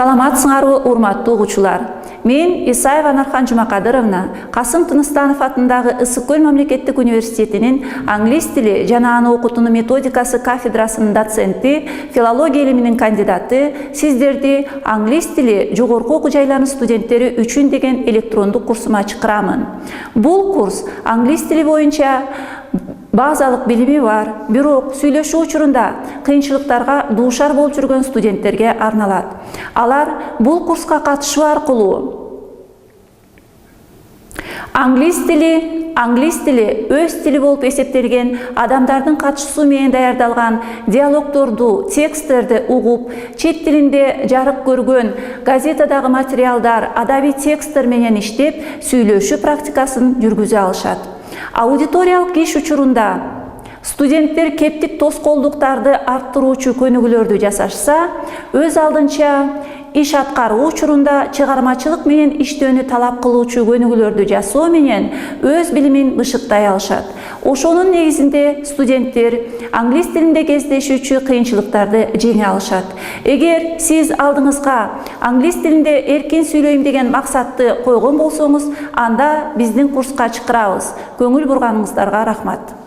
Саламатсыңарбы, урматтуу угуучулар. Мен Исаева Нархан Жумакадыровна, Касым Тыныстанов атындагы Ысык-Көл мамлекеттик университетинин англис тили жана аны окутуу методикасы кафедрасынын доценти, филология илиминин кандидаты, сиздерди англис тили жогорку окуу жайларынын студенттери үчүн деген электрондук курсума чакырамын. Бул курс англис тили боюнча базалык билими бар, бирок сүйлөшүү учурунда кыйынчылыктарга дуушар болуп жүргөн студенттерге арналат. Алар бул курска катышуу аркылуу англис тили өз тили болуп эсептелген адамдардын катышуусу менен даярдалган диалогдорду, тексттерди угуп, чет тилинде жарык көргөн газетадагы материалдар, адабий тексттер менен иштеп, сүйлөшүү практикасын жүргүзө алышат. Аудиториялык иш учурунда студенттер кептик тоскоолдуктарды арттыруучу көнүгүүлөрдү жасашса, өз алдынча иш аткаруу учурунда чыгармачылык менен иштөөнү талап кылуучу көнүгүүлөрдү жасоо менен өз билимин бышыктай алышат. Ошонун негизинде студенттер англис тилинде кездешүүчү кыйынчылыктарды жеңе алышат. Эгер сиз алдыңызга англис тилинде эркин сүйлөйм деген максатты койгон болсоңуз, анда биздин курска чакырабыз. Көңүл бурганыңыздарга рахмат.